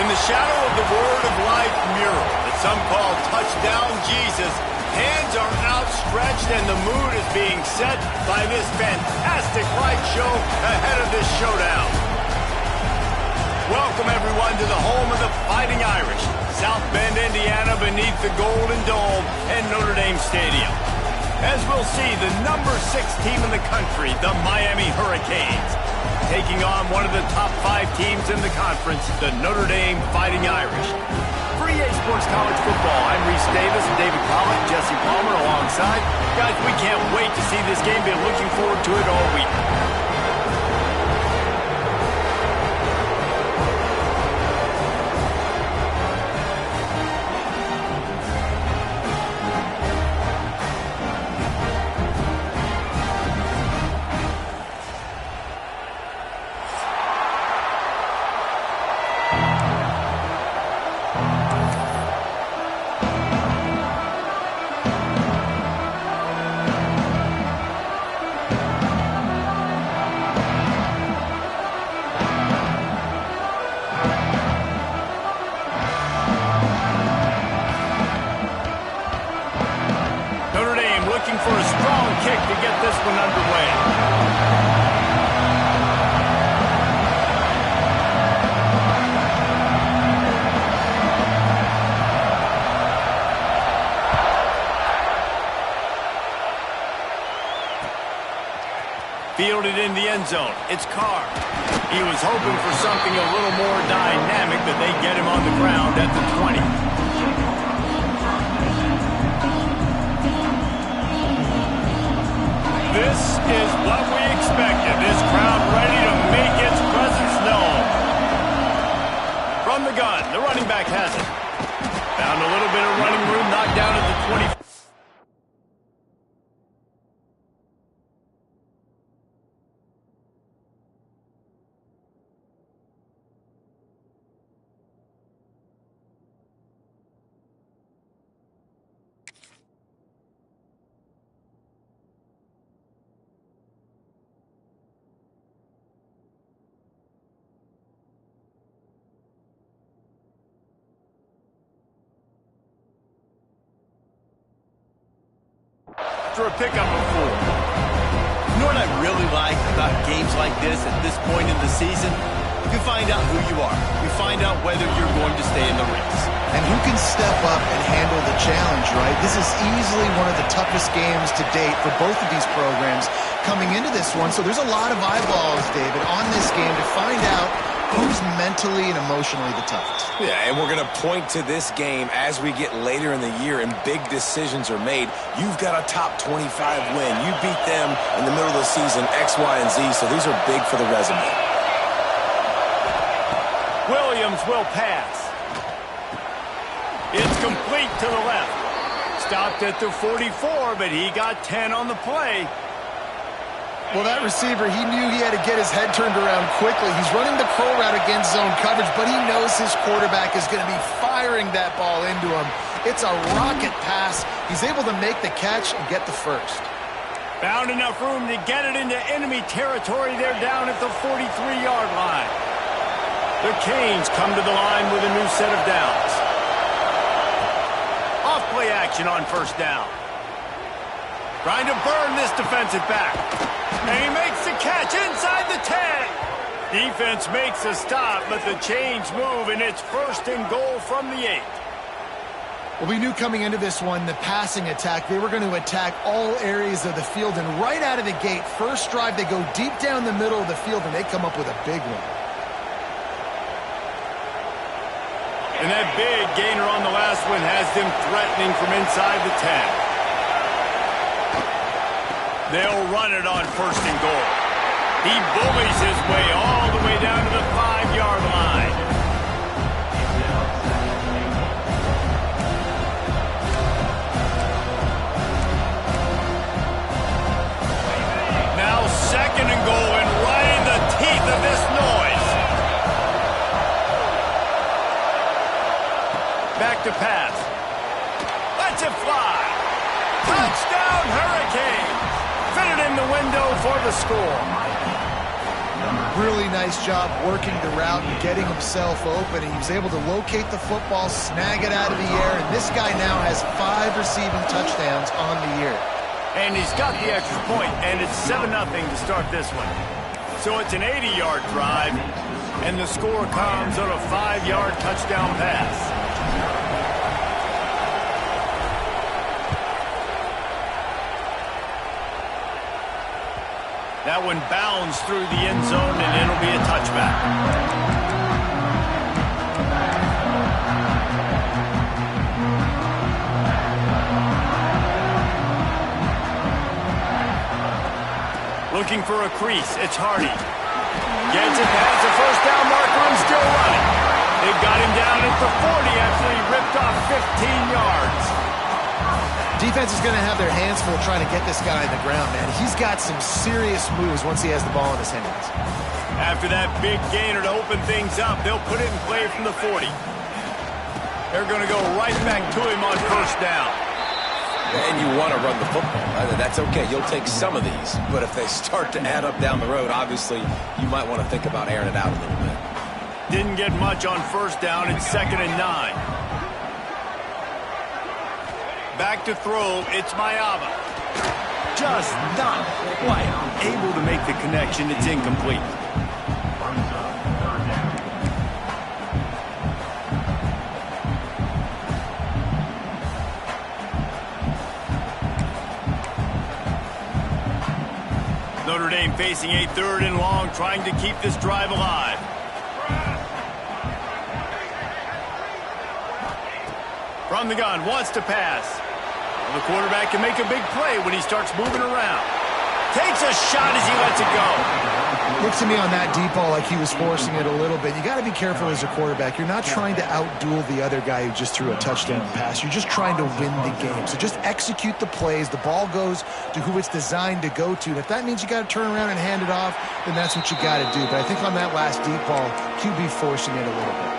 In the shadow of the Word of Life mural that some call Touchdown Jesus, hands are outstretched and the mood is being set by this fantastic light show ahead of this showdown. Welcome everyone to the home of the Fighting Irish, South Bend, Indiana, beneath the Golden Dome and Notre Dame Stadium. As we'll see, the number 6 team in the country, the Miami Hurricanes, taking on one of the top 5 teams in the conference, the Notre Dame Fighting Irish. For EA Sports College Football, I'm Reese Davis and David Pollock, Jesse Palmer alongside. Guys, we can't wait to see this game. Been looking forward to it all week. Looking for a strong kick to get this one underway. Fielded in the end zone. It's Carr. He was hoping for something a little more dynamic, but they get him on the ground at the 20. This is what we expected. This crowd ready to make its presence known. From the gun, the running back has it. Found a little bit of running room, knocked down at the 20. For a pickup of 4. You know what I really like about games like this at this point in the season? You can find out who you are. You find out whether you're going to stay in the race. And who can step up and handle the challenge, right? This is easily one of the toughest games to date for both of these programs coming into this one. So there's a lot of eyeballs, David, on this game to find out who's mentally and emotionally the toughest. Yeah, and we're going to point to this game as we get later in the year and big decisions are made. You've got a top 25 win. You beat them in the middle of the season, X, Y, and Z, so these are big for the resume. Williams will pass. It's complete to the left. Stopped at the 44, but he got 10 on the play. Well, that receiver, he knew he had to get his head turned around quickly. He's running the curl route against zone coverage, but he knows his quarterback is going to be firing that ball into him. It's a rocket pass. He's able to make the catch and get the first. Found enough room to get it into enemy territory. They're down at the 43-yard line. The Canes come to the line with a new set of downs. Off-play action on first down. Trying to burn this defensive back. And he makes the catch inside the 10. Defense makes a stop, but the chains move, and it's first and goal from the 8. Well, we knew coming into this one, the passing attack, they were going to attack all areas of the field. And right out of the gate, first drive, they go deep down the middle of the field, and they come up with a big one. And that big gainer on the last one has them threatening from inside the 10. They'll run it on first and goal. He bullies his way all the way down to the 5-yard line. Now second and goal, and right in the teeth of this noise. Back to pass. Lets it fly. Touchdown, Hurricanes. Fit it in the window for the score. Really nice job working the route and getting himself open. And he was able to locate the football, snag it out of the air, and this guy now has 5 receiving touchdowns on the year. And he's got the extra point, and it's 7-0 to start this one. So it's an 80-yard drive, and the score comes on a 5-yard touchdown pass. That one bounds through the end zone, and it'll be a touchback. Looking for a crease. It's Hardy. Gets it past the first down marker and still running. They got him down at the 40 after he ripped off 15 yards. Defense is going to have their hands full trying to get this guy on the ground, man. He's got some serious moves once he has the ball in his hands. After that big gainer to open things up, they'll put it in play from the 40. They're going to go right back to him on first down. And you want to run the football. That's okay. You'll take some of these. But if they start to add up down the road, obviously you might want to think about airing it out a little bit. Didn't get much on first down. It's 2nd and 9. Back to throw, it's Mayaba. Just not quite able to make the connection. It's incomplete. Notre Dame facing a 3rd and long, trying to keep this drive alive. From the gun, wants to pass. The quarterback can make a big play when he starts moving around. Takes a shot as he lets it go. Looks to me on that deep ball like he was forcing it a little bit. You got to be careful as a quarterback. You're not trying to outduel the other guy who just threw a touchdown pass. You're just trying to win the game. So just execute the plays. The ball goes to who it's designed to go to. And if that means you got to turn around and hand it off, then that's what you got to do. But I think on that last deep ball, QB forcing it a little bit.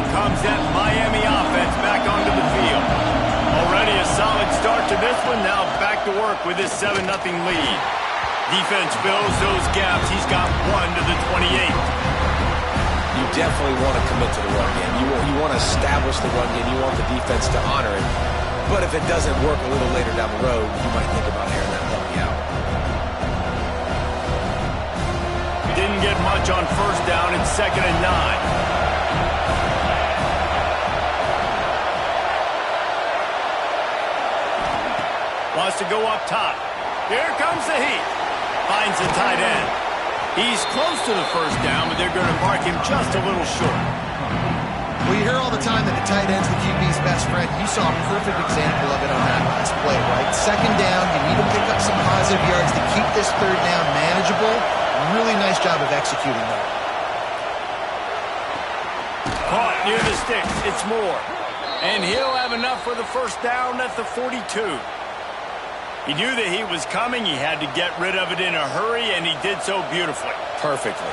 Comes that Miami offense back onto the field. Already a solid start to this one. Now back to work with this 7-0 lead. Defense fills those gaps. He's got 1 to the 28. You definitely want to commit to the run game. You want to establish the run game. You want the defense to honor it. But if it doesn't work a little later down the road, you might think about airing that puppy out. Didn't get much on first down. It's 2nd and 9. Wants to go up top. Here comes the heat. Finds the tight end. He's close to the first down, but they're going to mark him just a little short. Well, you hear all the time that the tight end's the QB's best friend. You saw a perfect example of it on that last play, right? 2nd down, you need to pick up some positive yards to keep this 3rd down manageable. Really nice job of executing that. Caught near the sticks. It's Moore. And he'll have enough for the first down at the 42. He knew that he was coming. He had to get rid of it in a hurry, and he did so beautifully. Perfectly.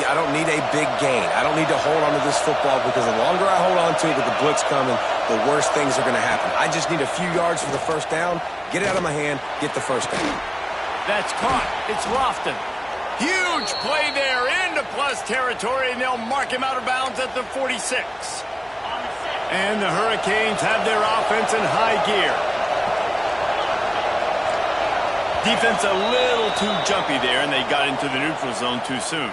I don't need a big gain. I don't need to hold on to this football because the longer I hold on to it with the blitz coming, the worse things are going to happen. I just need a few yards for the first down, get it out of my hand, get the first down. That's caught. It's Lofton. Huge play there into plus territory, and they'll mark him out of bounds at the 46. And the Hurricanes have their offense in high gear. Defense a little too jumpy there, and they got into the neutral zone too soon.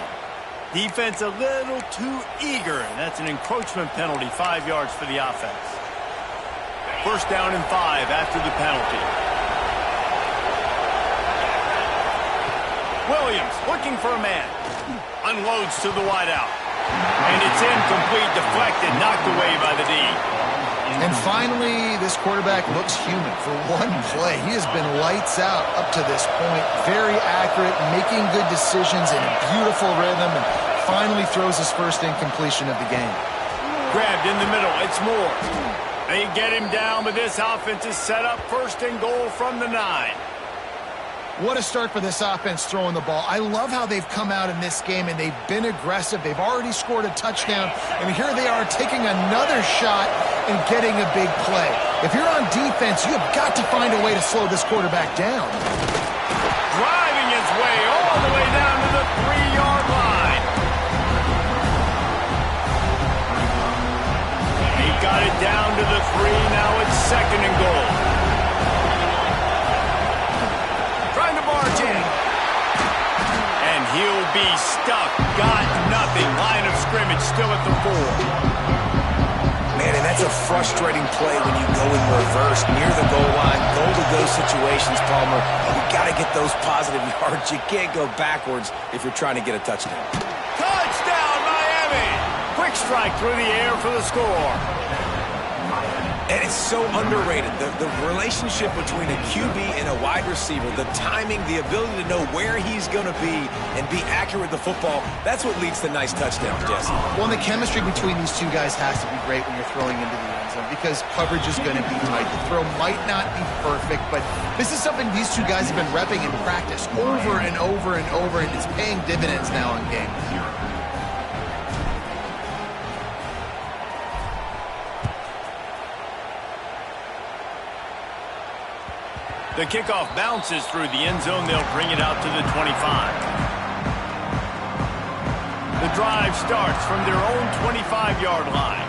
Defense a little too eager, and that's an encroachment penalty, 5 yards for the offense. First down and 5 after the penalty. Williams looking for a man. Unloads to the wideout. And it's incomplete, deflected, knocked away by the D. And finally, this quarterback looks human for one play. He has been lights out up to this point. Very accurate, making good decisions in a beautiful rhythm, and finally throws his first incompletion of the game. Grabbed in the middle. It's Moore. They get him down, but this offense is set up 1st and goal from the 9. What a start for this offense throwing the ball. I love how they've come out in this game, and they've been aggressive. They've already scored a touchdown, and here they are taking another shot and getting a big play. If you're on defense, you have got to find a way to slow this quarterback down. Driving his way all the way down to the 3-yard line. He got it down to the 3. Now it's 2nd and goal. Trying to barge in. And he'll be stuck. Got nothing. Line of scrimmage still at the 4. Man, and that's a frustrating play when you go in reverse near the goal line. Goal-to-go situations, Palmer. You got to get those positive yards. You can't go backwards if you're trying to get a touchdown. Touchdown, Miami! Quick strike through the air for the score. And it's so underrated. The relationship between a QB and a wide receiver, the timing, the ability to know where he's going to be and be accurate with the football, that's what leads to nice touchdowns, Jesse. Well, and the chemistry between these two guys has to be great when you're throwing into the end zone because coverage is going to be tight. The throw might not be perfect, but this is something these two guys have been repping in practice over and over and over, and it's paying dividends now in game. The kickoff bounces through the end zone. They'll bring it out to the 25. The drive starts from their own 25-yard line.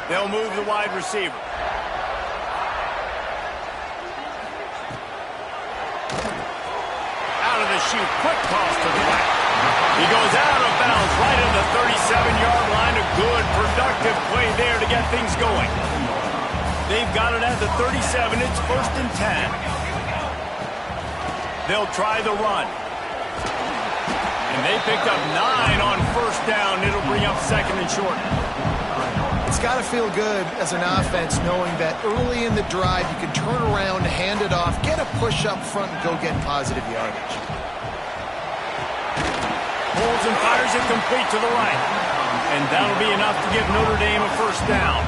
They'll move the wide receiver. Out of the chute, quick toss to the right. He goes out of bounds right at the 37-yard line. A good, productive play there to get things going. They've got it at the 37. It's 1st and 10. They'll try the run. And they picked up 9 on 1st down. It'll bring up 2nd and short. It's got to feel good as an offense knowing that early in the drive you can turn around, hand it off, get a push up front, and go get positive yardage. Pulls and fires it complete to the right. And that'll be enough to give Notre Dame a 1st down.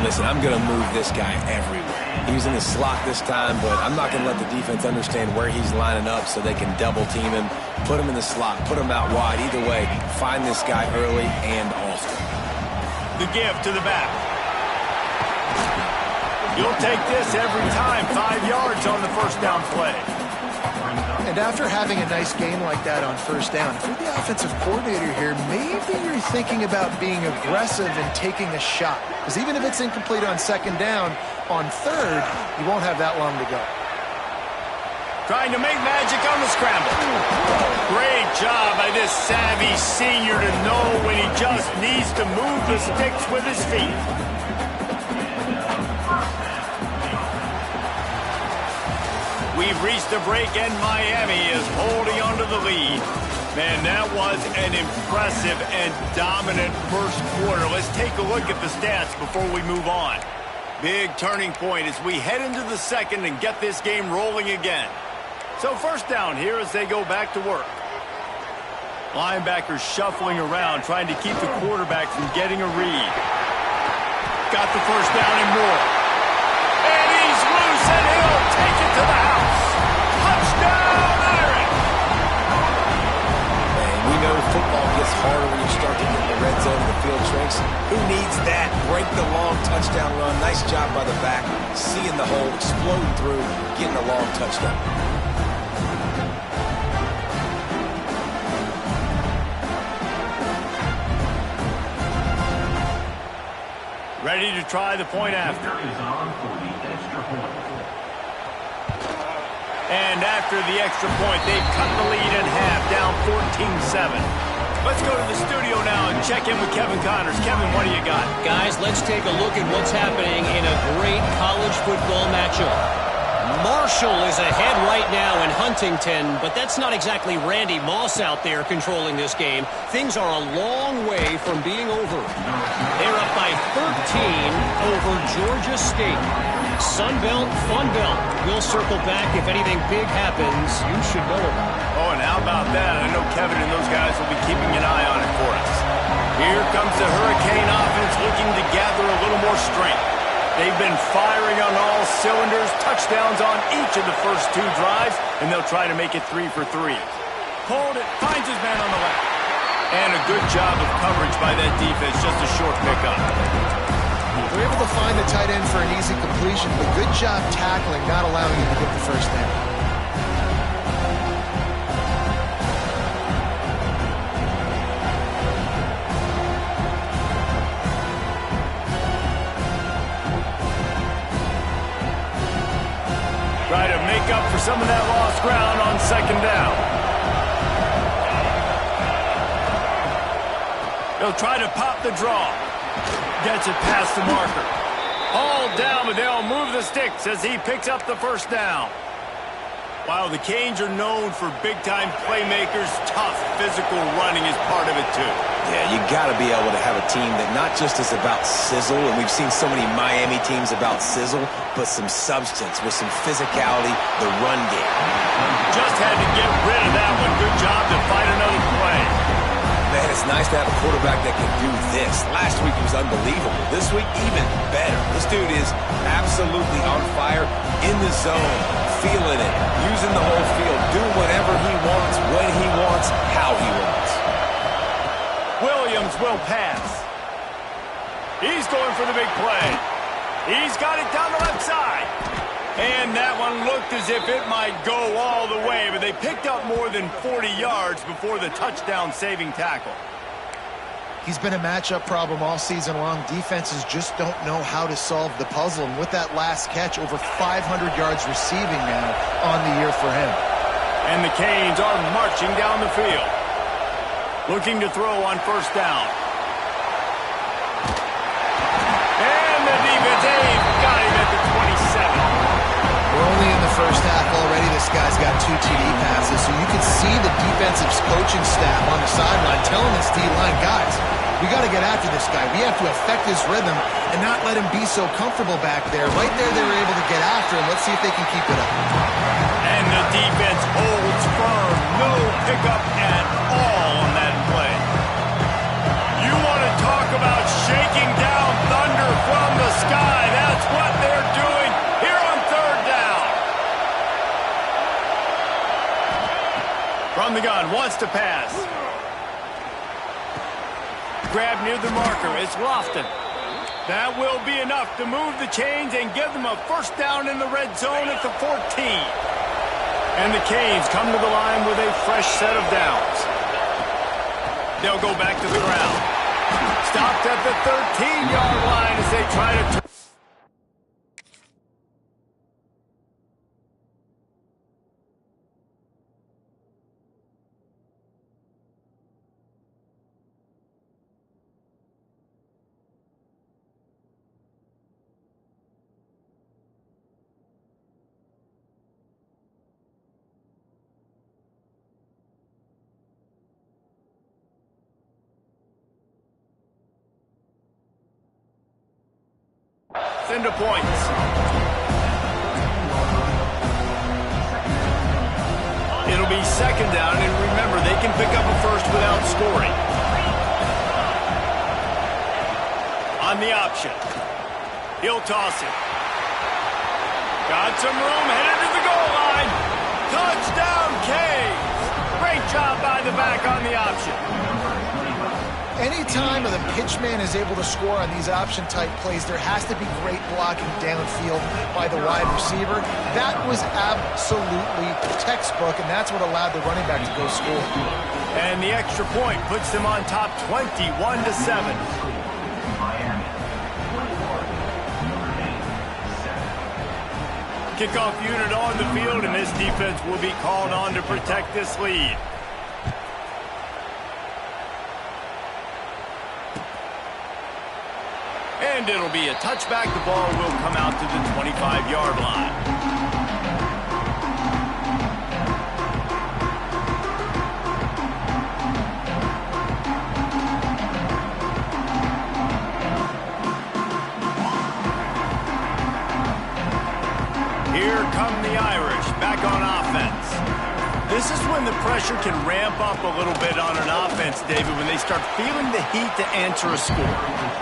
Listen, I'm going to move this guy everywhere. He was in the slot this time, but I'm not going to let the defense understand where he's lining up so they can double team him, put him in the slot, put him out wide. Either way, find this guy early and often. The give to the back. You'll take this every time. 5 yards on the 1st down play. And after having a nice game like that on 1st down, if you're the offensive coordinator here, maybe you're thinking about being aggressive and taking a shot. Because even if it's incomplete on 2nd down, on 3rd, you won't have that long to go. Trying to make magic on the scramble. Great job by this savvy senior to know when he just needs to move the sticks with his feet. We've reached the break, and Miami is holding on to the lead. Man, that was an impressive and dominant 1st quarter. Let's take a look at the stats before we move on. Big turning point as we head into the 2nd and get this game rolling again. So 1st down here as they go back to work. Linebackers shuffling around, trying to keep the quarterback from getting a read. Got the 1st down and more. And he's loose, and he'll take it to the house. Touchdown, Irish! Man, we know football gets harder when you start to get in the red zone and the field shrinks. Who needs that? Break the long touchdown run. Nice job by the back. Seeing the hole, exploding through, getting a long touchdown. Ready to try the point after. And after the extra point, they've cut the lead in half, down 14-7. Let's go to the studio now and check in with Kevin Connors. Kevin, what do you got? Guys, let's take a look at what's happening in a great college football matchup. Marshall is ahead right now in Huntington, but that's not exactly Randy Moss out there controlling this game. Things are a long way from being over. They're up by 13 over Georgia State. Sunbelt, Funbelt. We'll circle back if anything big happens. You should know about it. Oh, and how about that? I know Kevin and those guys will be keeping an eye on it for us. Here comes the Hurricane offense looking to gather a little more strength. They've been firing on all cylinders, touchdowns on each of the first 2 drives, and they'll try to make it 3 for 3. Hold it, finds his man on the left. And a good job of coverage by that defense, just a short pickup. They're able to find the tight end for an easy completion, but good job tackling, not allowing him to get the first down. Try to make up for some of that lost ground on second down. He'll try to pop the draw. Gets it past the marker. All down, but they'll move the sticks as he picks up the first down. While the Canes are known for big-time playmakers, tough physical running is part of it too. Yeah, you got to be able to have a team that not just is about sizzle, and we've seen so many Miami teams about sizzle, but some substance with some physicality, the run game. Just had to get rid of that one. Good job to find another play. Man, it's nice to have a quarterback that can do this. Last week he was unbelievable. This week, even better. This dude is absolutely on fire, in the zone, feeling it, using the whole field, doing whatever he wants, when he wants, how he wants. Williams will pass. He's going for the big play. He's got it down the left side. And that one looked as if it might go all the way, but they picked up more than 40 yards before the touchdown-saving tackle. He's been a matchup problem all season long. Defenses just don't know how to solve the puzzle. And with that last catch, over 500 yards receiving now on the year for him. And the Canes are marching down the field. Looking to throw on first down. And the defense got him at the 27. We're only in the first half already. This guy's got 2 TD passes, so you can see the defensive coaching staff on the sideline telling this D-line, guys, we got to get after this guy. We have to affect his rhythm and not let him be so comfortable back there. Right there, they were able to get after him. Let's see if they can keep it up. And the defense holds firm. No pickup at all on that play. You want to talk about shaking down thunder from the sky. That's what they're doing here on third down. From the gun, wants to pass. Grab near the marker. It's Lofton. That will be enough to move the chains and give them a first down in the red zone at the 14. And the Canes come to the line with a fresh set of downs. They'll go back to the ground. Stopped at the 13-yard line as they try to turn. Into points. It'll be second down, and remember, they can pick up a first without scoring. On the option. He'll toss it. Got some room, headed to the goal line. Touchdown, Canes! Great job by the back on the option. Anytime the pitchman is able to score on these option-type plays, there has to be great blocking downfield by the wide receiver. That was absolutely textbook, and that's what allowed the running back to go score. And the extra point puts them on top 21-7. Kickoff unit on the field, and this defense will be called on to protect this lead. And it'll be a touchback. The ball will come out to the 25-yard line. Here come the Irish back on offense. This is when the pressure can ramp up a little bit on an offense, David, when they start feeling the heat to answer a score.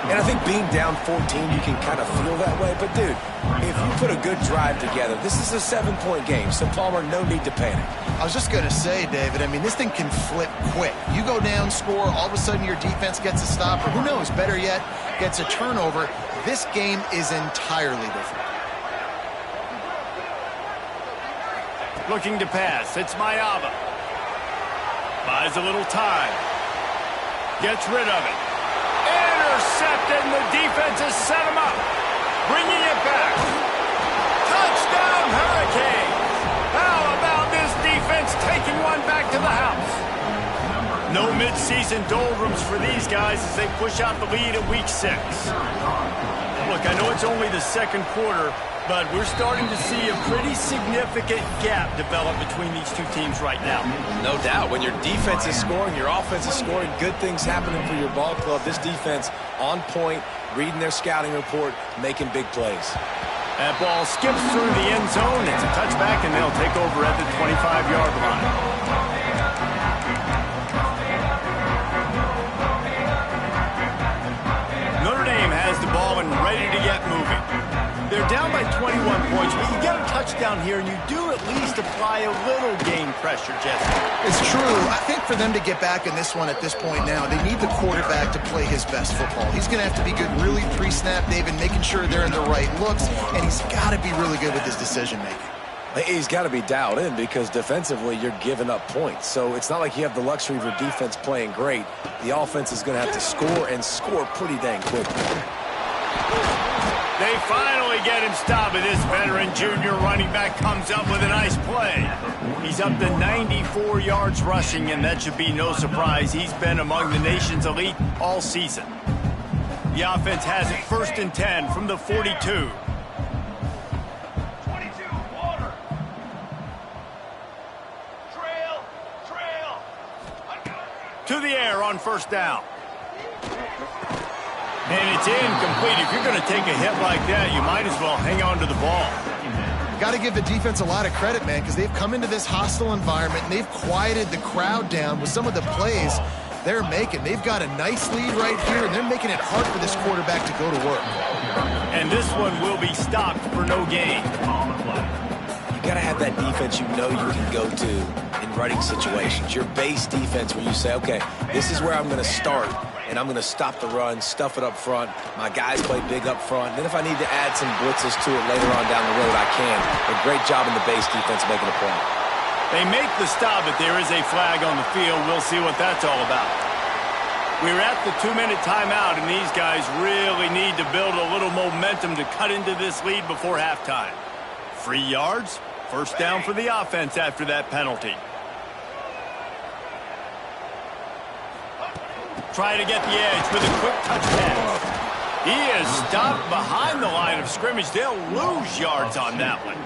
And I think being down 14, you can kind of feel that way. But, dude, if you put a good drive together, this is a 7-point game. So, Palmer, no need to panic. I was just going to say, David, I mean, this thing can flip quick. You go down, score, all of a sudden your defense gets a stop, or who knows, better yet, gets a turnover. This game is entirely different. Looking to pass. It's Mayava. Buys a little time. Gets rid of it. Intercepted, and the defense has set him up. Bringing it back. Touchdown, Hurricanes. How about this defense taking one back to the house? No midseason doldrums for these guys as they push out the lead at week 6. Look, I know it's only the second quarter, but we're starting to see a pretty significant gap develop between these two teams right now. No doubt. When your defense is scoring, your offense is scoring, good things happening for your ball club. This defense on point, reading their scouting report, making big plays. That ball skips through the end zone. It's a touchback, and they'll take over at the 25-yard line. Notre Dame has the ball and ready to get moving. They're down by 21 points, but you get a touchdown here, and you do at least apply a little game pressure, Jesse. It's true. I think for them to get back in this one at this point now, they need the quarterback to play his best football. He's going to have to be good really pre-snap, David, making sure they're in the right looks, and he's got to be really good with his decision-making. He's got to be dialed in because defensively you're giving up points. So it's not like you have the luxury of your defense playing great. The offense is going to have to score and score pretty dang quick. They finally get him stopped, and this veteran junior running back comes up with a nice play. He's up to 94 yards rushing, and that should be no surprise. He's been among the nation's elite all season. The offense has it 1st and 10 from the 42. To the air on 1st down. And it's incomplete. If you're going to take a hit like that, you might as well hang on to the ball. Got to give the defense a lot of credit, man, because they've come into this hostile environment, and they've quieted the crowd down with some of the plays they're making. They've got a nice lead right here, and they're making it hard for this quarterback to go to work. And this one will be stopped for no gain. You got to have that defense you know you can go to in running situations. Your base defense where you say, okay, this is where I'm going to start, and I'm going to stop the run, stuff it up front. My guys play big up front. Then if I need to add some blitzes to it later on down the road, I can. A great job in the base defense making a play. They make the stop, but there is a flag on the field. We'll see what that's all about. We're at the 2-minute timeout, and these guys really need to build a little momentum to cut into this lead before halftime. 3 yards, 1st down for the offense after that penalty. Try to get the edge with a quick touch pass. He is stopped behind the line of scrimmage. They'll lose yards on that one.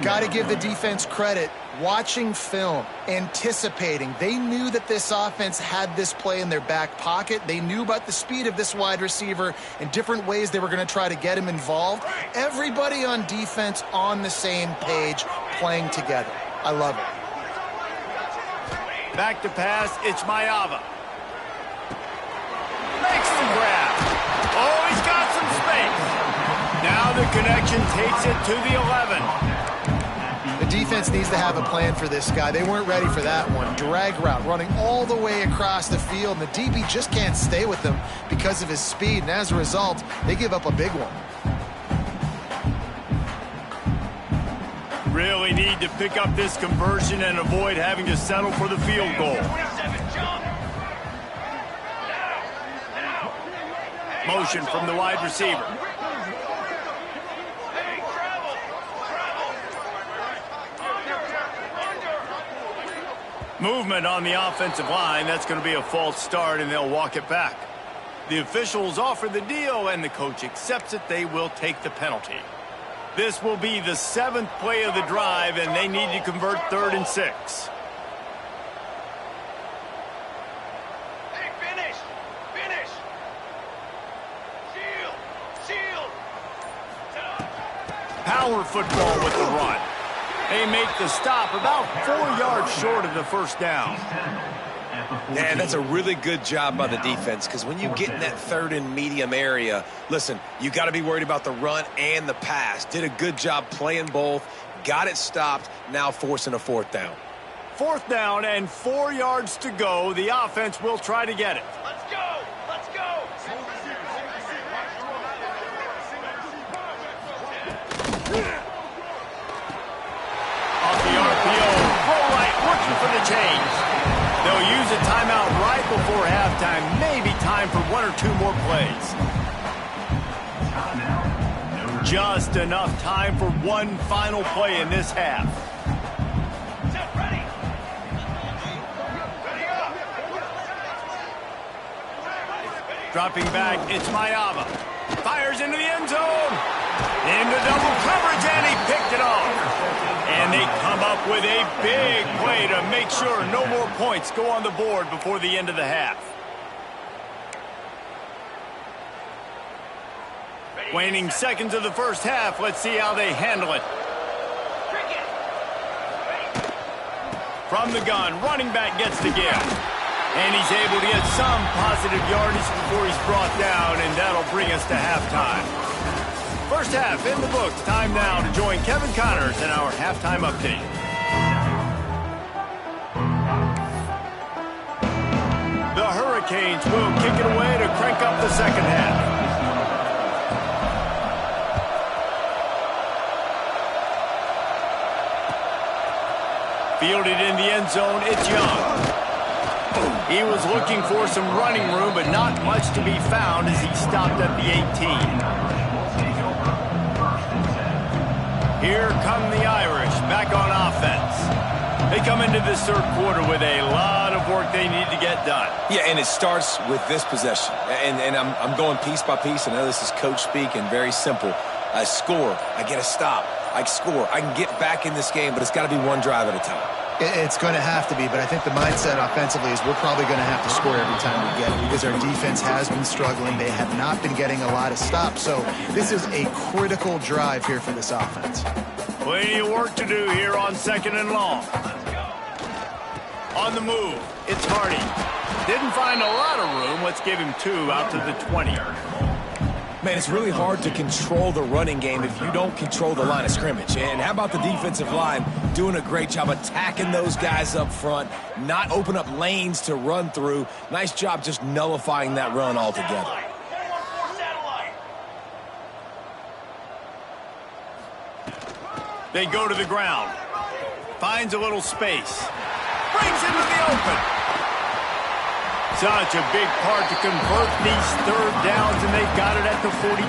Got to give the defense credit. Watching film, anticipating. They knew that this offense had this play in their back pocket. They knew about the speed of this wide receiver and different ways they were going to try to get him involved. Everybody on defense on the same page, playing together. I love it. Back to pass, it's Mayava. Makes the grab. Oh, he's got some space. Now the connection takes it to the 11. The defense needs to have a plan for this guy. They weren't ready for that one. Drag route, running all the way across the field, and the DB just can't stay with them because of his speed, and as a result, they give up a big one. Really need to pick up this conversion and avoid having to settle for the field goal. Motion from the wide receiver. Movement on the offensive line. That's going to be a false start, and they'll walk it back. The officials offer the deal, and the coach accepts it. They will take the penalty. This will be the 7th play of the drive, and they need to convert 3rd and 6. Hey, finish! Finish! Shield! Power football with the run. They make the stop about 4 yards short of the first down. Yeah, that's a really good job by the defense, because when you get in that third and medium area, listen, you got to be worried about the run and the pass. Did a good job playing both, got it stopped, now forcing a fourth down. Fourth down and 4 yards to go. The offense will try to get it. Let's go! Let's go! Off the RPO, full right, looking for the change. They'll use a timeout right before halftime. Maybe time for 1 or 2 more plays. Just enough time for one final play in this half. Set ready! Dropping back, it's Mayama. Fires into the end zone. Into double coverage, and he picked it off. And they come up with a big play to make sure no more points go on the board before the end of the half. Waning seconds of the first half. Let's see how they handle it. From the gun, running back gets the give. And he's able to get some positive yardage before he's brought down, and that'll bring us to halftime. First half in the books. Time now to join Kevin Connors in our halftime update. The Hurricanes will kick it away to crank up the second half. Fielded in the end zone, it's Young. He was looking for some running room, but not much to be found as he stopped at the 18. Here come the Irish, back on offense. They come into this third quarter with a lot of work they need to get done. Yeah, and it starts with this possession. And I'm going piece by piece. I know this is coach speak and very simple. I score, I get a stop, I score. I can get back in this game, but it's got to be one drive at a time. It's going to have to be, but I think the mindset offensively is we're probably going to have to score every time we get it because our defense has been struggling. They have not been getting a lot of stops, so this is a critical drive here for this offense. Plenty of work to do here on second and long. On the move, it's Hardy. Didn't find a lot of room. Let's give him 2 out to the 20. Man, it's really hard to control the running game if you don't control the line of scrimmage. And how about the defensive line doing a great job attacking those guys up front, not open up lanes to run through. Nice job just nullifying that run altogether. They go to the ground. Finds a little space. Brings it to the open. Such a big part to convert these third downs, and they got it at the 42.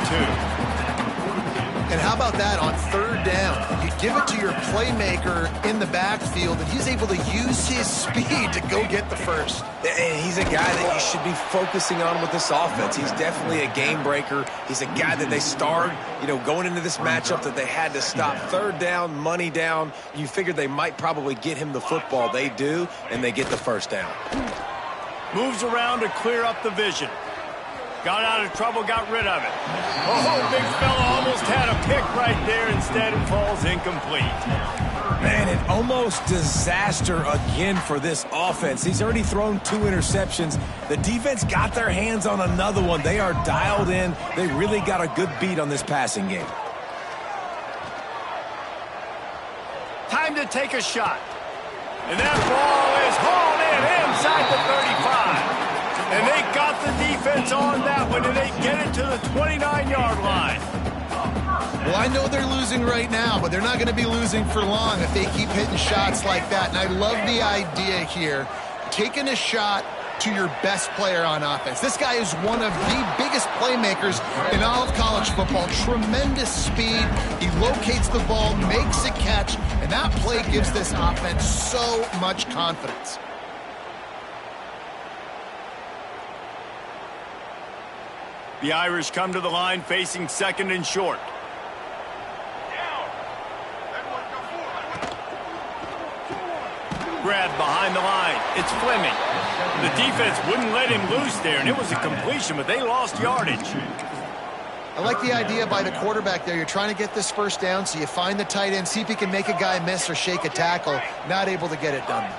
And how about that on third down? You give it to your playmaker in the backfield, and he's able to use his speed to go get the first. And he's a guy that you should be focusing on with this offense. He's definitely a game breaker. He's a guy that they starred, going into this matchup that they had to stop. Third down, money down. You figured they might probably get him the football. They do, and they get the first down. Moves around to clear up the vision. Got out of trouble, got rid of it. Oh, big fella almost had a pick right there. Instead, it falls incomplete. Man, an almost disaster again for this offense. He's already thrown 2 interceptions. The defense got their hands on another one. They are dialed in. They really got a good beat on this passing game. Time to take a shot. And that ball is hauled in inside the 35. And they got the defense on that one, and they get it to the 29-yard line. Well, I know they're losing right now, but they're not going to be losing for long if they keep hitting shots like that. And I love the idea here, taking a shot to your best player on offense. This guy is one of the biggest playmakers in all of college football. Tremendous speed. He locates the ball, makes a catch, and that play gives this offense so much confidence. The Irish come to the line facing second and short. Grab behind the line. It's Fleming. The defense wouldn't let him loose there, and it was a completion, but they lost yardage. I like the idea by the quarterback there. You're trying to get this first down, so you find the tight end, see if he can make a guy miss or shake a tackle. Not able to get it done.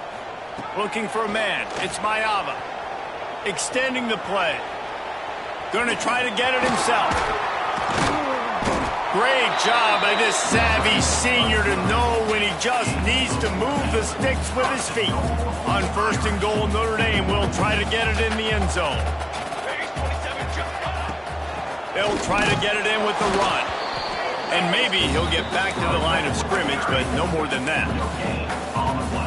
Looking for a man. It's Mayava. Extending the play. Going to try to get it himself. Great job by this savvy senior to know when he just needs to move the sticks with his feet. On 1st and goal, Notre Dame will try to get it in the end zone. They'll try to get it in with the run. And maybe he'll get back to the line of scrimmage, but no more than that.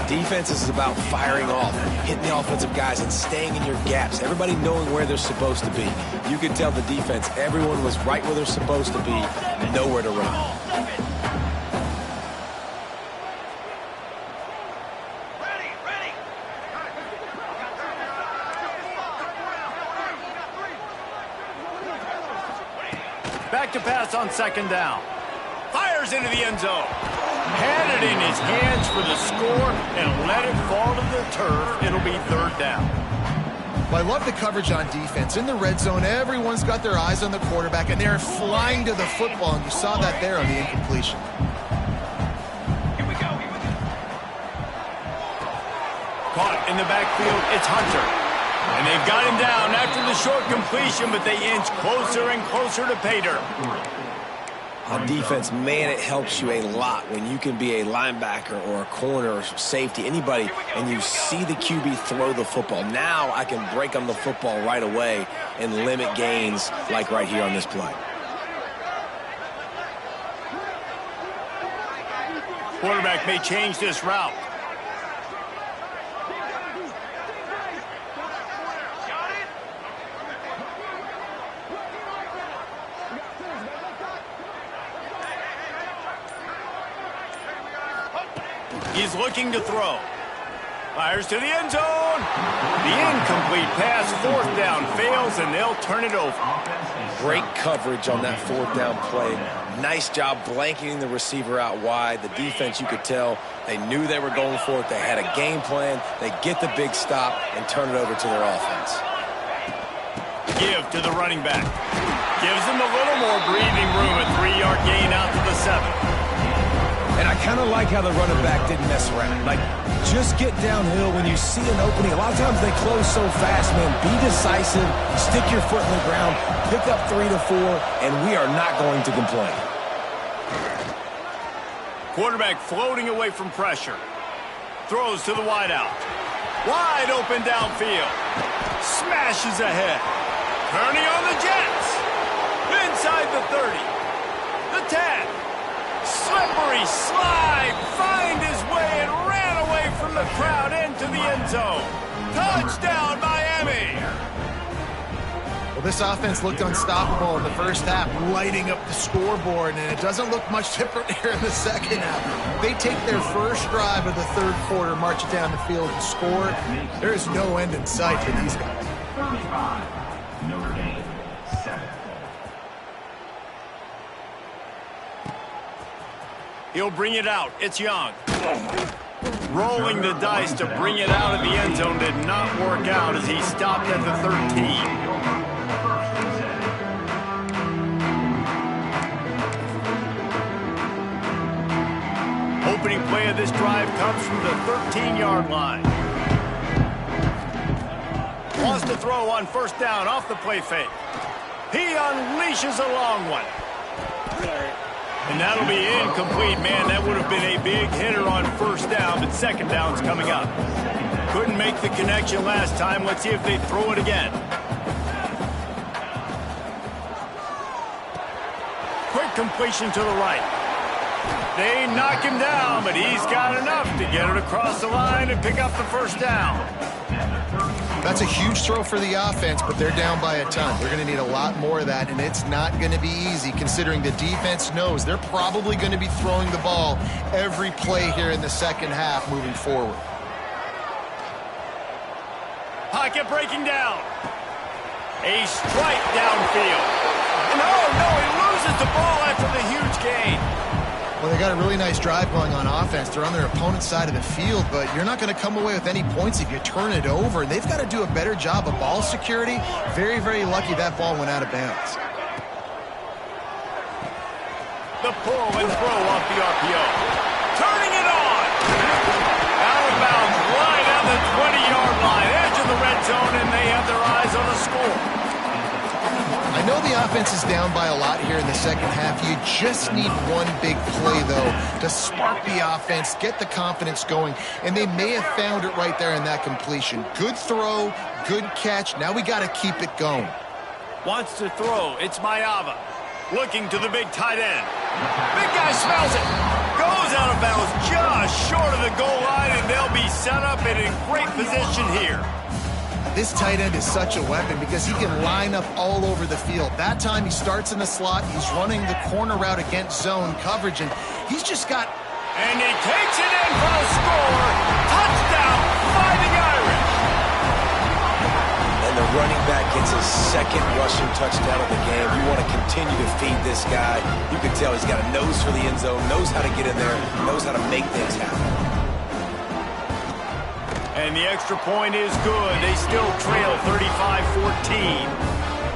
Defense is about firing off, hitting the offensive guys, and staying in your gaps. Everybody knowing where they're supposed to be. You can tell the defense, everyone was right where they're supposed to be, nowhere to run. Back to pass on 2nd down. Fires into the end zone. Had it in his hands for the score and let it fall to the turf. It'll be 3rd down. Well, I love the coverage on defense. In the red zone, everyone's got their eyes on the quarterback, and they're flying to the football, and you saw that there on the incompletion. Here we go. Caught in the backfield, it's Hunter. And they've got him down after the short completion, but they inch closer and closer to pay dirt. On defense, man, it helps you a lot when you can be a linebacker or a corner or safety, anybody, and you see the QB throw the football. Now I can break on the football right away and limit gains like right here on this play. Quarterback may change this route. He's looking to throw. Fires to the end zone. The incomplete pass, 4th down, fails, and they'll turn it over. Great coverage on that 4th down play. Nice job blanketing the receiver out wide. The defense, you could tell, they knew they were going for it. They had a game plan. They get the big stop and turn it over to their offense. Give to the running back. Gives him a little more breathing room, a 3-yard gain out to the 7. And I kind of like how the running back didn't mess around. Like, just get downhill when you see an opening. A lot of times they close so fast, man. Be decisive, stick your foot in the ground, pick up 3 to 4, and we are not going to complain. Quarterback floating away from pressure. Throws to the wideout. Wide open downfield. Smashes ahead. Turning on the Jets. Inside the 30. The 10. Slippery slide, find his way and ran away from the crowd into the end zone. Touchdown, Miami! Well, this offense looked unstoppable in the first half, lighting up the scoreboard, and it doesn't look much different here in the second half. They take their first drive of the 3rd quarter, march it down the field and score. There is no end in sight for these guys. 35, Notre Dame, 7. He'll bring it out. It's Young. Rolling the dice to bring it out of the end zone did not work out as he stopped at the 13. Opening play of this drive comes from the 13-yard line. Wants to throw on 1st down off the play fake. He unleashes a long one. And that'll be incomplete, man. That would have been a big hitter on 1st down, but 2nd down's coming up. Couldn't make the connection last time. Let's see if they throw it again. Quick completion to the right. They knock him down, but he's got enough to get it across the line and pick up the 1st down. That's a huge throw for the offense, but they're down by a ton. They're going to need a lot more of that, and it's not going to be easy considering the defense knows they're probably going to be throwing the ball every play here in the second half moving forward. Pocket breaking down. A strike downfield. And oh no, he loses the ball after the huge gain. Well, they got a really nice drive going on offense. They're on their opponent's side of the field, but you're not going to come away with any points if you turn it over. They've got to do a better job of ball security. Very, very lucky that ball went out of bounds. The pull and throw off the RPO. Turning it on. Out of bounds, right on the 20-yard line. Edge of the red zone, and they have their eyes on the score. I know the offense is down by a lot here in the second half. You just need one big play, though, to spark the offense, get the confidence going, and they may have found it right there in that completion. Good throw, good catch. Now we got to keep it going. Wants to throw. It's Mayava. Looking to the big tight end. Big guy smells it. Goes out of bounds just short of the goal line, and they'll be set up and in great position here. This tight end is such a weapon because he can line up all over the field. That time he starts in the slot. He's running the corner route against zone coverage, and he's just got... And he takes it in for a score. Touchdown, Fighting Irish. And the running back gets his second rushing touchdown of the game. You want to continue to feed this guy. You can tell he's got a nose for the end zone, knows how to get in there, knows how to make things happen. And the extra point is good. They still trail 35-14.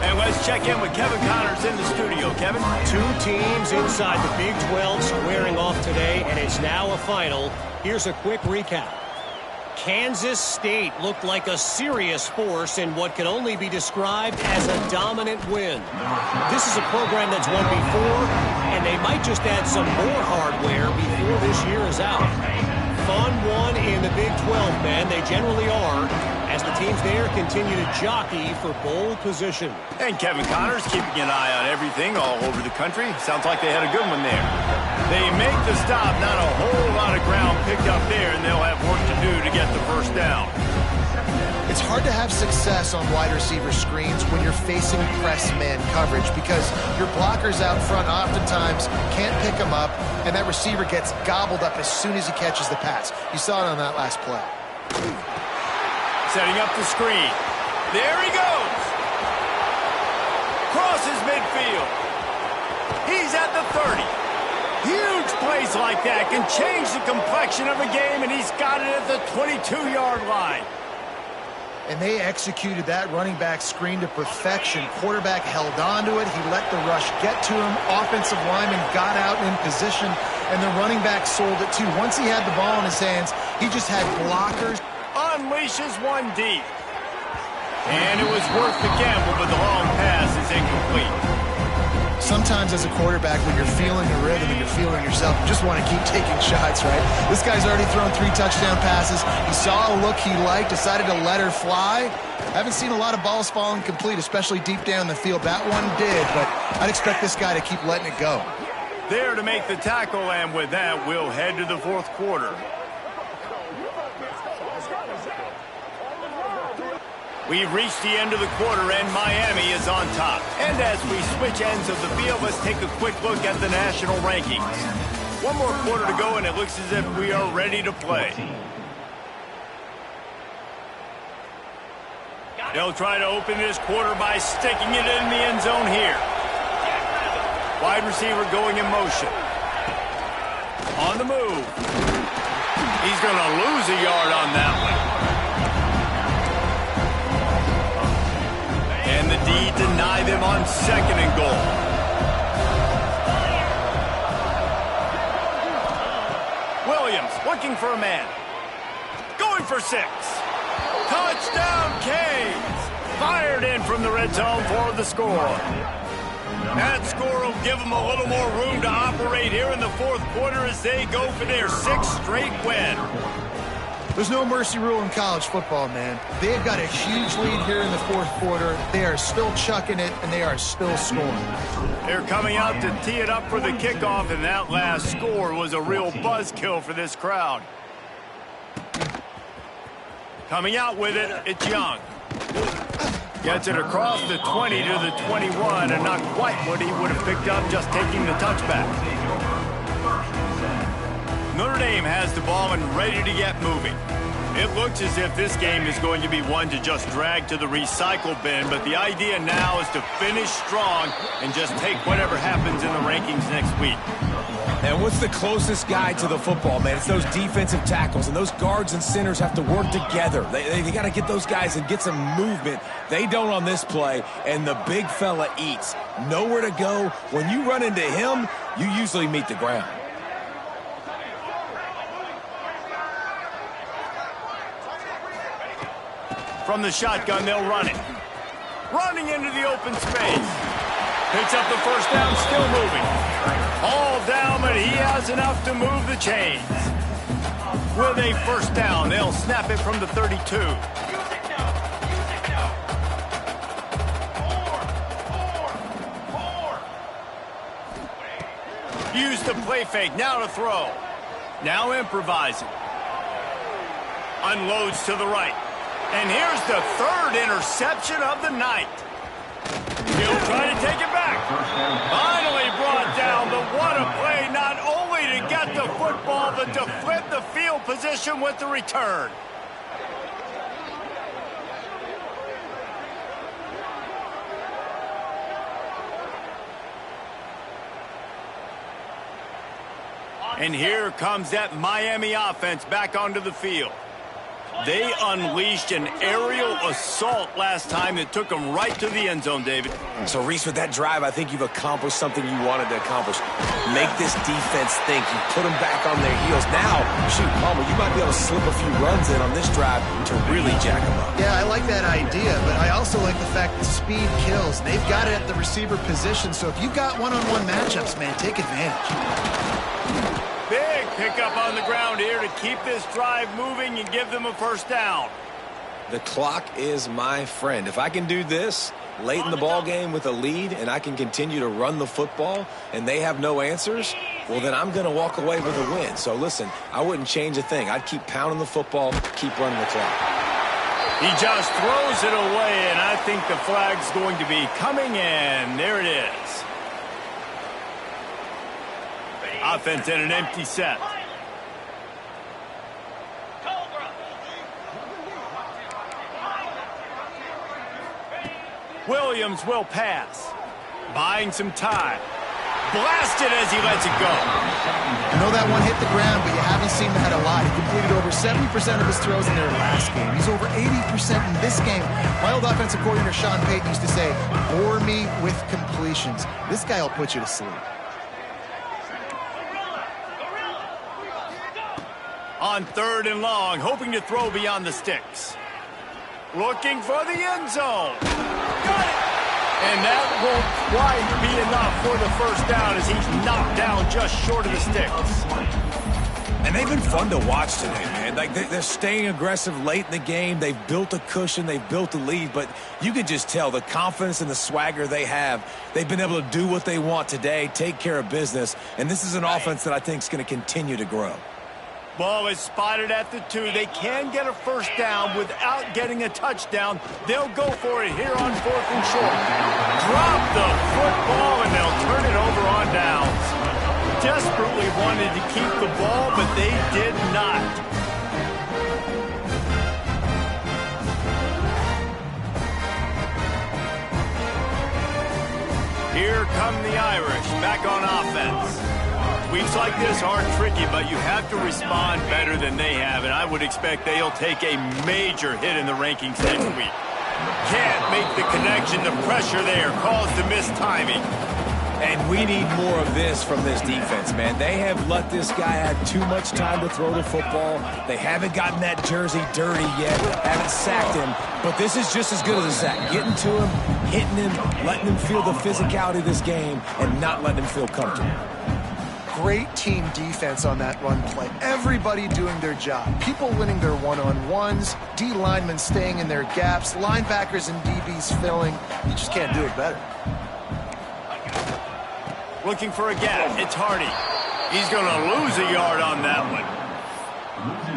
And let's check in with Kevin Connors in the studio. Kevin? Two teams inside the Big 12 squaring off today, and it's now a final. Here's a quick recap. Kansas State looked like a serious force in what can only be described as a dominant win. This is a program that's won before, and they might just add some more hardware before this year is out. Fun one in the Big 12, man. They generally are, as the teams there continue to jockey for bowl position. And Kevin Connors keeping an eye on everything all over the country. Sounds like they had a good one there. They make the stop, not a whole lot of ground picked up there, and they'll have work to do to get the first down. It's hard to have success on wide receiver screens when you're facing press man coverage because your blockers out front oftentimes can't pick them up, and that receiver gets gobbled up as soon as he catches the pass. You saw it on that last play. Setting up the screen. There he goes. Crosses midfield. He's at the 30. Huge plays like that can change the complexion of a game, and he's got it at the 22-yard line. And they executed that running back screen to perfection. Quarterback held on to it. He let the rush get to him. Offensive lineman got out in position, and the running back sold it too. Once he had the ball in his hands, he just had blockers. Unleashes one deep. And it was worth the gamble, but the long pass is incomplete. Sometimes as a quarterback, when you're feeling the rhythm and you're feeling yourself, you just want to keep taking shots, right? This guy's already thrown 3 touchdown passes. He saw a look he liked, decided to let her fly. Haven't seen a lot of balls falling complete, especially deep down the field. That one did, but I'd expect this guy to keep letting it go. There to make the tackle, and with that, we'll head to the fourth quarter. We've reached the end of the quarter, and Miami is on top. And as we switch ends of the field, let's take a quick look at the national rankings. One more quarter to go, and it looks as if we are ready to play. They'll try to open this quarter by sticking it in the end zone here. Wide receiver going in motion. On the move. He's going to lose a yard on that one. And the D deny them on 2nd and goal. Williams looking for a man. Going for 6. Touchdown, Canes. Fired in from the red zone for the score. That score will give them a little more room to operate here in the fourth quarter as they go for their 6th straight win. There's no mercy rule in college football, man. They've got a huge lead here in the fourth quarter. They are still chucking it, and they are still scoring. They're coming out to tee it up for the kickoff, and that last score was a real buzzkill for this crowd. Coming out with it, it's Young. Gets it across the 20 to the 21, and not quite what he would have picked up just taking the touchback. Notre Dame has the ball and ready to get moving. It looks as if this game is going to be one to just drag to the recycle bin, but the idea now is to finish strong and just take whatever happens in the rankings next week. And what's the closest guy to the football, man? It's those defensive tackles, and those guards and centers have to work together. They got to get those guys and get some movement. They don't on this play, and the big fella eats. Nowhere to go. When you run into him, you usually meet the ground. From the shotgun, they'll run it. Running into the open space. Picks up the first down, still moving. All down, but he has enough to move the chains. With a first down, they'll snap it from the 32. Use the play fake, now to throw. Now improvising. Unloads to the right. And here's the third interception of the night. He'll try to take it back. Finally brought down, but what a play, not only to get the football, but to flip the field position with the return. And here comes that Miami offense back onto the field. They unleashed an aerial assault last time that took them right to the end zone, David. So, Reese, with that drive, I think you've accomplished something you wanted to accomplish. Make this defense think. You put them back on their heels. Now, shoot, Palmer, you might be able to slip a few runs in on this drive to really jack them up. Yeah, I like that idea, but I also like the fact that speed kills. They've got it at the receiver position, so if you've got one-on-one matchups, man, take advantage. Big pickup on the ground here to keep this drive moving and give them a first down. The clock is my friend. If I can do this late in the ball game with a lead and I can continue to run the football and they have no answers, well, then I'm going to walk away with a win. So, listen, I wouldn't change a thing. I'd keep pounding the football, keep running the clock. He just throws it away, and I think the flag's going to be coming in. There it is. Offense in an empty set. Williams will pass. Buying some time. Blasted as he lets it go. I know that one hit the ground, but you haven't seen that a lot. He completed over 70% of his throws in their last game. He's over 80% in this game. My old offensive coordinator, Sean Payton, used to say, bore me with completions. This guy will put you to sleep. On 3rd and long, hoping to throw beyond the sticks. Looking for the end zone. Got it! And that won't quite be enough for the first down as he's knocked down just short of the sticks. And they've been fun to watch today, man. Like, they're staying aggressive late in the game. They've built a cushion. They've built a lead. But you can just tell the confidence and the swagger they have. They've been able to do what they want today, take care of business. And this is an offense that I think is going to continue to grow. Ball is spotted at the 2. They can get a first down without getting a touchdown. They'll go for it here on 4th and short. Drop the football, and they'll turn it over on downs. Desperately wanted to keep the ball, but they did not. Here come the Irish back on offense. Weeks like this are tricky, but you have to respond better than they have, and I would expect they'll take a major hit in the rankings next week. Can't make the connection. The pressure there caused the missed timing. And we need more of this from this defense, man. They have let this guy have too much time to throw the football. They haven't gotten that jersey dirty yet, haven't sacked him, but this is just as good as a sack. Getting to him, hitting him, letting him feel the physicality of this game, and not letting him feel comfortable. Great team defense on that run play. Everybody doing their job. People winning their one-on-ones, D linemen staying in their gaps, linebackers and DBs filling. You just can't do it better. Looking for a gap. It's Hardy. He's going to lose a yard on that one.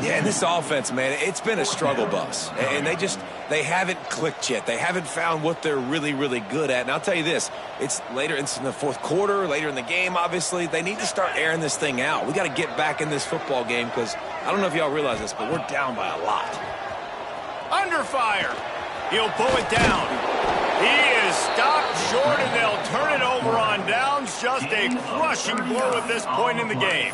Yeah, and this offense, man, it's been a struggle bus. And they haven't clicked yet. They haven't found what they're really, really good at. And I'll tell you this, it's in the fourth quarter, later in the game, obviously. They need to start airing this thing out. We got to get back in this football game because I don't know if y'all realize this, but we're down by a lot. Under fire. He'll pull it down. He is stopped short, and they'll turn it over on downs. Just a crushing blow at this point in the game.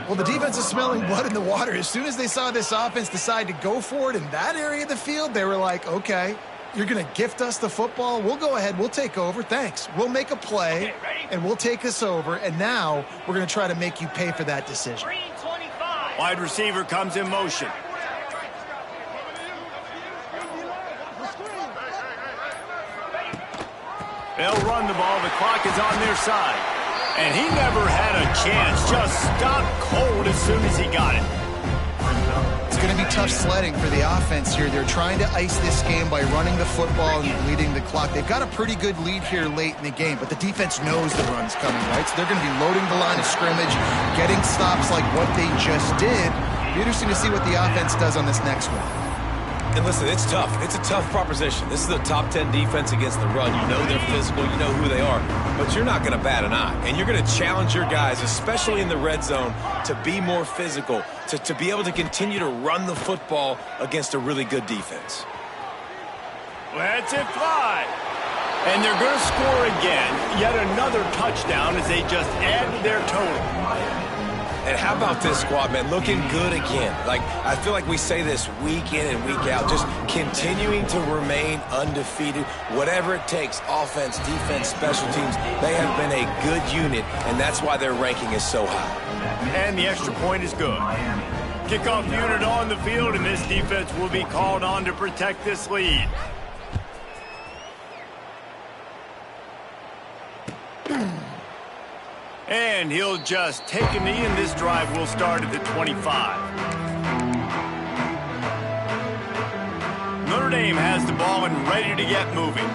Well, the defense is smelling blood in the water. As soon as they saw this offense decide to go for it in that area of the field, they were like, okay, you're going to gift us the football. We'll go ahead. We'll take over. Thanks. We'll make a play, and we'll take this over. And now we're going to try to make you pay for that decision. Wide receiver comes in motion. They'll run the ball. The clock is on their side. And he never had a chance. Just stopped cold as soon as he got it. It's going to be tough sledding for the offense here. They're trying to ice this game by running the football and bleeding the clock. They've got a pretty good lead here late in the game, but the defense knows the run's coming, right? So they're going to be loading the line of scrimmage, getting stops like what they just did. It'll be interesting to see what the offense does on this next one. And listen, it's tough. It's a tough proposition. This is a top 10 defense against the run. You know they're physical. You know who they are. But you're not going to bat an eye. And you're going to challenge your guys, especially in the red zone, to be more physical, to be able to continue to run the football against a really good defense. Lets it fly. And they're going to score again. Yet another touchdown as they just add to their total. And how about this squad, man? Looking good again. Like, I feel like we say this week in and week out, just continuing to remain undefeated. Whatever it takes, offense, defense, special teams, they have been a good unit, and that's why their ranking is so high. And the extra point is good. Kickoff unit on the field, and this defense will be called on to protect this lead. And he'll just take a knee, and this drive will start at the 25. Notre Dame has the ball and ready to get moving.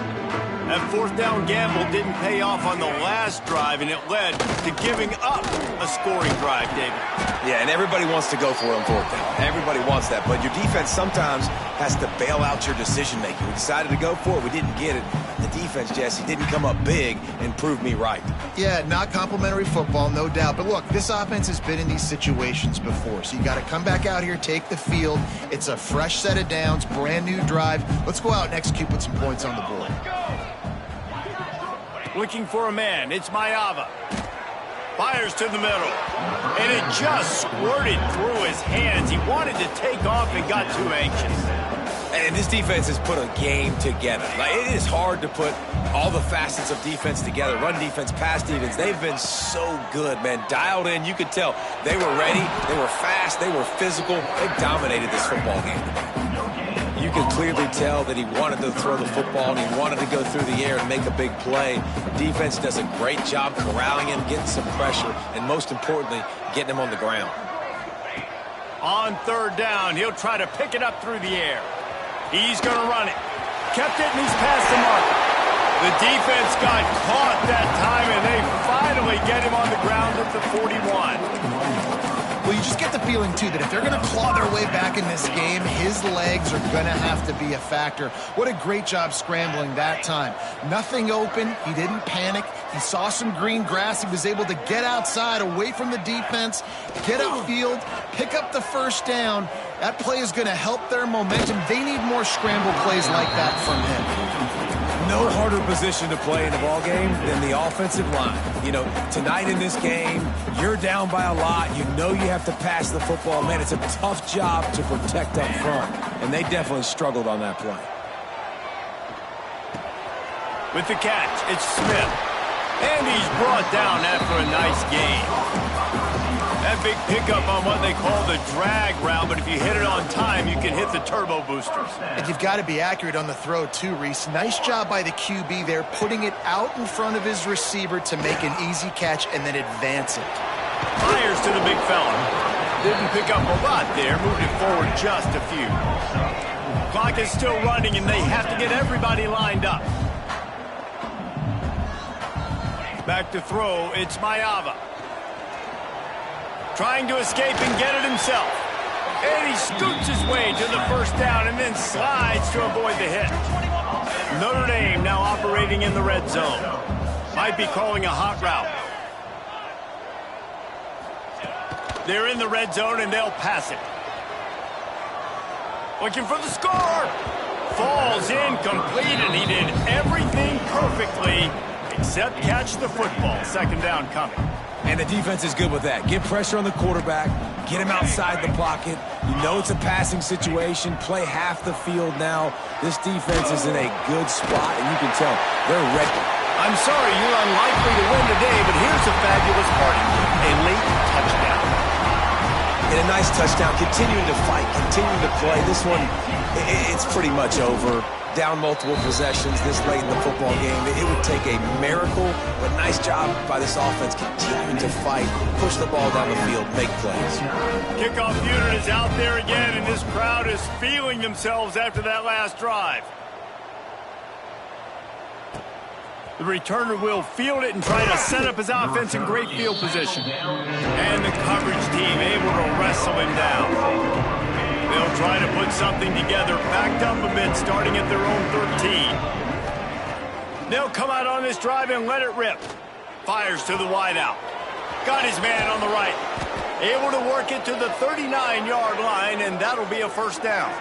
That fourth down gamble didn't pay off on the last drive, and it led to giving up a scoring drive, David. Yeah, and everybody wants to go for it on fourth down. Everybody wants that, but your defense sometimes has to bail out your decision-making. We decided to go for it. We didn't get it. The defense, Jesse, didn't come up big and prove me right. Yeah, not complimentary football, no doubt. But look, this offense has been in these situations before, so you got to come back out here, take the field. It's a fresh set of downs, brand new drive. Let's go out and execute, put some points on the board. Looking for a man. It's Mayava. Fires to the middle. And it just squirted through his hands. He wanted to take off and got too anxious. And this defense has put a game together. Like, it is hard to put all the facets of defense together. Run defense, pass defense. They've been so good, man. Dialed in. You could tell they were ready. They were fast. They were physical. They dominated this football game today. You could clearly tell that he wanted to throw the football and he wanted to go through the air and make a big play. Defense does a great job corralling him, getting some pressure, and most importantly, getting him on the ground. On third down, he'll try to pick it up through the air. He's going to run it. Kept it, and he's past the mark. The defense got caught that time, and they finally get him on the ground at the 41. Well, you just get the feeling, too, that if they're going to claw their way back in this game, his legs are going to have to be a factor. What a great job scrambling that time. Nothing open. He didn't panic. He saw some green grass. He was able to get outside, away from the defense, get upfield, pick up the first down. That play is going to help their momentum. They need more scramble plays like that from him. No harder position to play in the ballgame than the offensive line. You know, tonight in this game, you're down by a lot. You know you have to pass the football. Man, it's a tough job to protect up front, and they definitely struggled on that play. With the catch, it's Smith. And he's brought down after a nice gain. That big pickup on what they call the drag route, but if you hit it on time, you can hit the turbo boosters. And you've got to be accurate on the throw, too, Reese. Nice job by the QB there, putting it out in front of his receiver to make an easy catch and then advance it. Fires to the big fella. Didn't pick up a lot there, moved it forward just a few. Clock is still running, and they have to get everybody lined up. Back to throw, it's Mayava. trying to escape and get it himself. And he scoots his way to the first down and then slides to avoid the hit. Notre Dame now operating in the red zone. Might be calling a hot route. They're in the red zone and they'll pass it. Looking for the score. Falls incomplete, and he did everything perfectly except catch the football. Second down coming. And the defense is good with that. Get pressure on the quarterback. Get him outside the pocket. You know it's a passing situation. Play half the field now. This defense is in a good spot, and you can tell they're ready. I'm sorry you're unlikely to win today, but here's a fabulous party. A late touchdown. And a nice touchdown. Continuing to fight, continuing to play. This one, it's pretty much over. Down multiple possessions this late in the football game. It would take a miracle, but nice job by this offense continuing to fight, push the ball down the field, make plays. Kickoff unit is out there again, and this crowd is feeling themselves after that last drive. The returner will field it and try to set up his offense in great field position. And the coverage team able to wrestle him down. They'll try to put something together, backed up a bit, starting at their own 13. They'll come out on this drive and let it rip. Fires to the wideout. Got his man on the right. Able to work it to the 39-yard line, and that'll be a first down.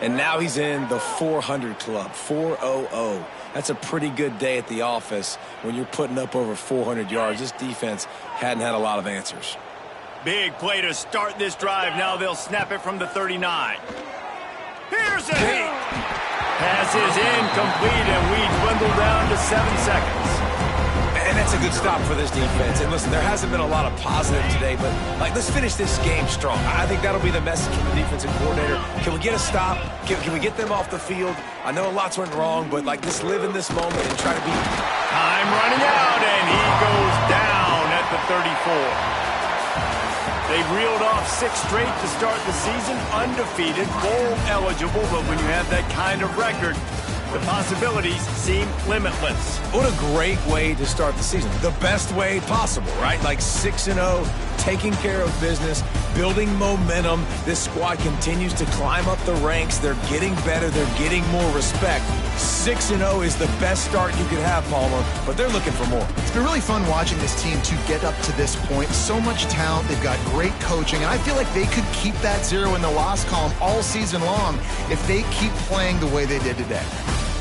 And now he's in the 400 club, 400. That's a pretty good day at the office when you're putting up over 400 yards. This defense hadn't had a lot of answers. Big play to start this drive. Now they'll snap it from the 39. Here's a hit. Pass is incomplete, and we dwindle down to 7 seconds. And that's a good stop for this defense. And listen, there hasn't been a lot of positive today, but let's finish this game strong. I think that'll be the message from the defensive coordinator. Can we get a stop? Can we get them off the field? I know lots went wrong, but just live in this moment and try to be. Time running out, and he goes down at the 34. They've reeled off 6 straight to start the season, undefeated, bowl eligible, but when you have that kind of record, the possibilities seem limitless. What a great way to start the season. The best way possible, right? 6-0, taking care of business, building momentum. This squad continues to climb up the ranks. They're getting better. They're getting more respect. 6-0 is the best start you could have, Palmer, but they're looking for more. It's been really fun watching this team to get up to this point. So much talent. They've got great coaching, and I feel like they could keep that 0 in the loss column all season long if they keep playing the way they did today.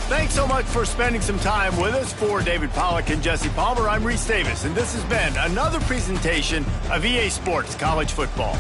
Thanks so much for spending some time with us. For David Pollack and Jesse Palmer, I'm Reese Davis, and this has been another presentation of EA Sports College Football.